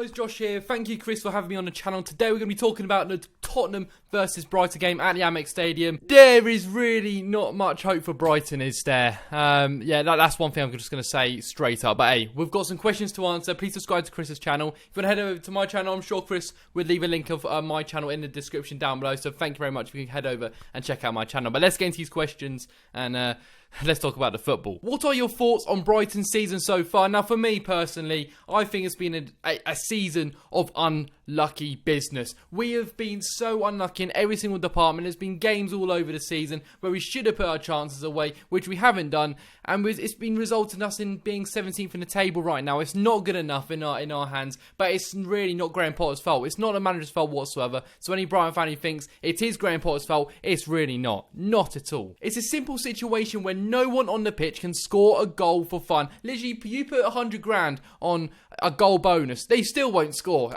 guys, Josh here. Thank you, Chris, for having me on the channel. Today we're going to be talking about the Tottenham versus Brighton game at the Amex Stadium. There is really not much hope for Brighton, is there? That's one thing I'm just going to say straight up. But hey, we've got some questions to answer. Please subscribe to Chris's channel. If you want to head over to my channel, I'm sure Chris would leave a link of my channel in the description down below. So thank you very much if you can head over and check out my channel. But let's get into these questions and let's talk about the football. What are your thoughts on Brighton's season so far? Now, for me personally, I think it's been a season of unlucky business. We have been so unlucky in every single department. There's been games all over the season where we should have put our chances away, which we haven't done, and it's been resulting us in being 17th in the table right now. It's not good enough in our hands, but it's really not Graham Potter's fault. It's not the manager's fault whatsoever. So any Brighton fan who thinks it is Graham Potter's fault, it's really not. Not at all. It's a simple situation where no one on the pitch can score a goal for fun. Literally, you put 100 grand on a goal bonus, they still won't score.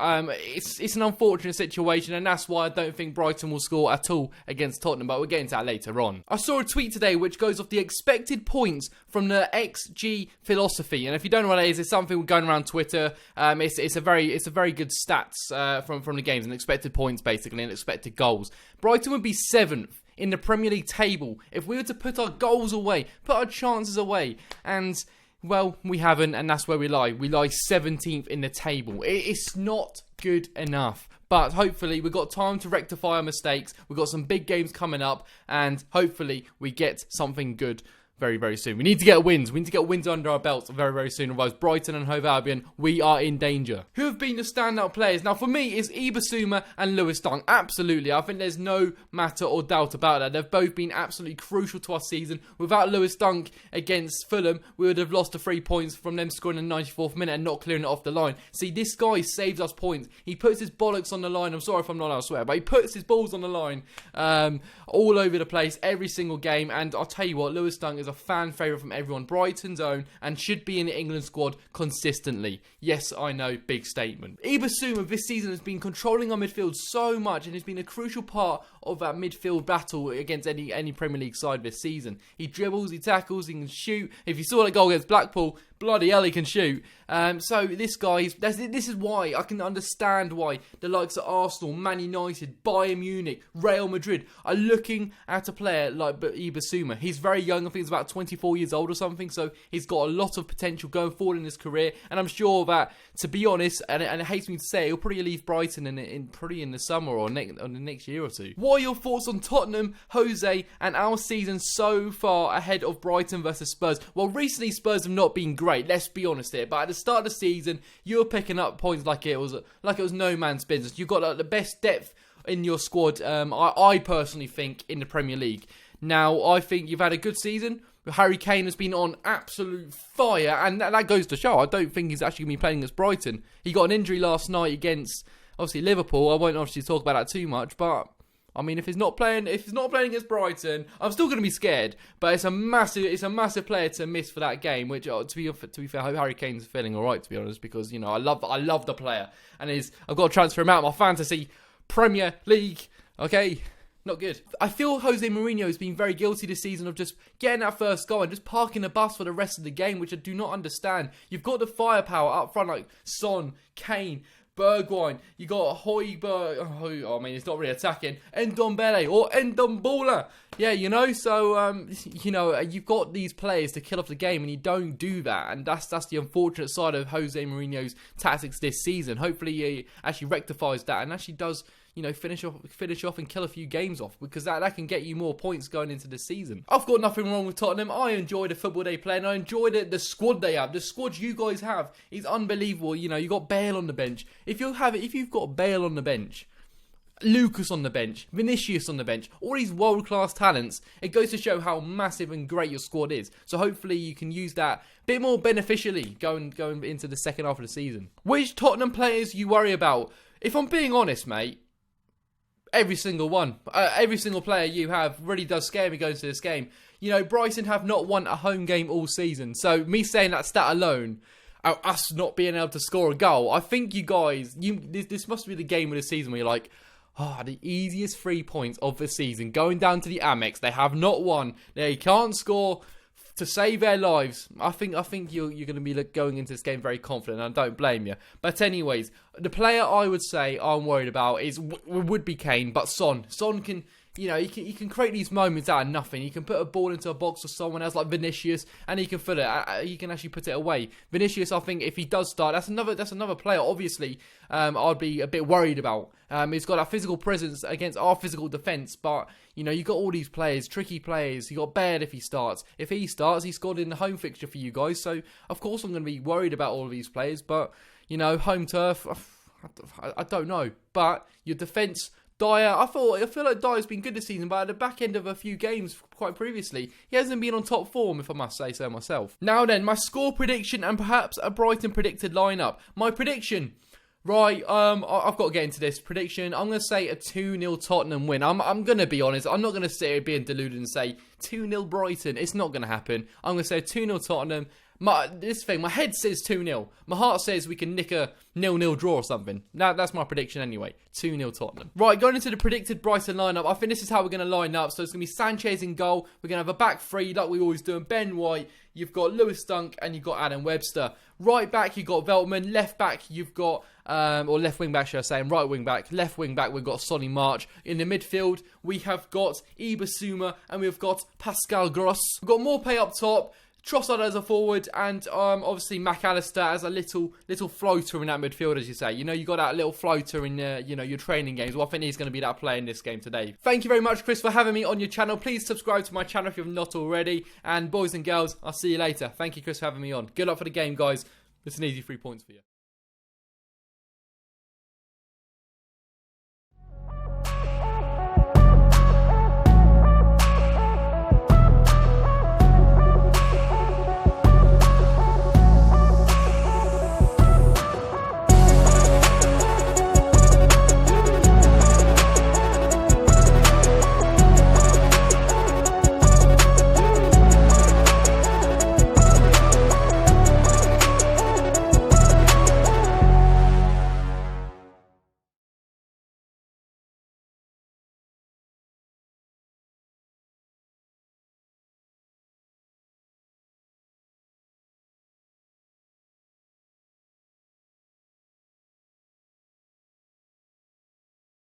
It's an unfortunate situation, and that's why I don't think Brighton will score at all against Tottenham, but we'll get into that later on. I saw a tweet today which goes off the expected points from the XG philosophy, and if you don't know what it is, it's something going around Twitter. It's a very good stats from the games, and expected points basically, and expected goals. Brighton would be 7th in the Premier League table if we were to put our goals away, put our chances away, and well, we haven't, and that's where we lie. We lie 17th in the table. It's not good enough. But hopefully we've got time to rectify our mistakes. We've got some big games coming up, and hopefully we get something good very, very soon. We need to get wins. We need to get wins under our belts very, very soon. Otherwise, Brighton and Hove Albion, we are in danger. Who have been the standout players? Now, for me, it's Bissouma and Lewis Dunk. Absolutely. I think there's no matter or doubt about that. They've both been absolutely crucial to our season. Without Lewis Dunk against Fulham, we would have lost the 3 points from them scoring in the 94th minute and not clearing it off the line. See, this guy saves us points. He puts his bollocks on the line. I'm sorry if I'm not allowed to swear, but he puts his balls on the line all over the place every single game. And I'll tell you what, Lewis Dunk is a fan favourite from everyone, Brighton's own, and should be in the England squad consistently. Yes, I know, big statement. Bissouma this season has been controlling our midfield so much and has been a crucial part of that midfield battle against any Premier League side this season. He dribbles, he tackles, he can shoot. If you saw that goal against Blackpool, bloody hell, he can shoot. So this guy, this is why I can understand why the likes of Arsenal, Man United, Bayern Munich, Real Madrid are looking at a player like Bissouma. He's very young. I think he's about 24 years old or something. So he's got a lot of potential going forward in his career. And I'm sure that, to be honest, and it hates me to say, he'll probably leave Brighton in the summer or the next year or two. What are your thoughts on Tottenham, Jose, and our season so far ahead of Brighton versus Spurs? Well, recently Spurs have not been great. Let's be honest here. But at the start of the season, you were picking up points like it was no man's business. You've got the best depth in your squad. I personally think in the Premier League. Now, I think you've had a good season. Harry Kane has been on absolute fire, and that goes to show. I don't think he's actually going to be playing against Brighton. He got an injury last night against obviously Liverpool. I won't obviously talk about that too much, but I mean, if he's not playing against Brighton, I'm still going to be scared. But it's a massive player to miss for that game. Which, to be fair, I hope Harry Kane's feeling all right, to be honest, because I love the player, and I've got to transfer him out of my fantasy Premier League. Okay. Not good. I feel Jose Mourinho has been very guilty this season of just getting that first goal and just parking the bus for the rest of the game, which I do not understand. You've got the firepower up front like Son, Kane, Bergwijn, you got Højbjerg, I mean, it's not really attacking, Ndombele or Ndombola. Yeah, so, you've got these players to kill off the game and you don't do that. And that's the unfortunate side of Jose Mourinho's tactics this season. Hopefully he actually rectifies that and actually does, finish off and kill a few games off, because that can get you more points going into the season. I've got nothing wrong with Tottenham. I enjoy the football they play, and I enjoy the squad they have. The squad you guys have is unbelievable. You got Bale on the bench. If you've got Bale on the bench, Lucas on the bench, Vinicius on the bench, all these world-class talents, it goes to show how massive and great your squad is. So hopefully you can use that a bit more beneficially going into the second half of the season. Which Tottenham players you worry about? If I'm being honest, mate, every single one. Every single player you have really does scare me going to this game. Brighton have not won a home game all season. So me saying that stat alone, us not being able to score a goal, I think you guys, this must be the game of the season where you're like, the easiest 3 points of the season. Going down to the Amex, they have not won. They can't score to save their lives. I think you're going to be going into this game very confident, and I don't blame you. But anyways, the player I would say I'm worried about would be Kane, but Son. Son can... You know, he can create these moments out of nothing. He can put a ball into a box for someone else like Vinicius, and he can fill it. He can actually put it away. Vinicius, I think, if he does start, that's another player. Obviously, I'd be a bit worried about. He's got that physical presence against our physical defence, but you know, you got all these players, tricky players. You got Baird if he starts. If he starts, he scored in the home fixture for you guys. So of course I'm going to be worried about all of these players. But you know, home turf, I don't know. But your defence. Dyer, I feel like Dyer's been good this season, but at the back end of a few games quite previously, he hasn't been on top form, if I must say so myself. Now then, my score prediction and perhaps a Brighton predicted lineup. My prediction, right, I've got to get into this prediction. I'm going to say a 2-0 Tottenham win. I'm going to be honest. I'm not going to sit here being deluded and say 2-0 Brighton. It's not going to happen. I'm going to say 2-0 Tottenham. My head says 2-0. My heart says we can nick a 0-0 draw or something. That's my prediction anyway. 2-0 Tottenham. Right, going into the predicted Brighton lineup, I think this is how we're going to line up. So it's going to be Sanchez in goal. We're going to have a back three like we always do. And Ben White, you've got Lewis Dunk, and you've got Adam Webster. Right back, you've got Veltman. Left back, you've got, or left wing back, should I say, and right wing back. Left wing back, we've got Sonny March. In the midfield, we have got Ibasuma, and we've got Pascal Gross. We've got Morpay up top. Trossard as a forward, and obviously McAllister as a little floater in that midfield, as you say. You know, you got that little floater in your training games. Well, I think he's going to be that player in this game today. Thank you very much, Chris, for having me on your channel. Please subscribe to my channel if you've not already. And boys and girls, I'll see you later. Thank you, Chris, for having me on. Good luck for the game, guys. It's an easy 3 points for you.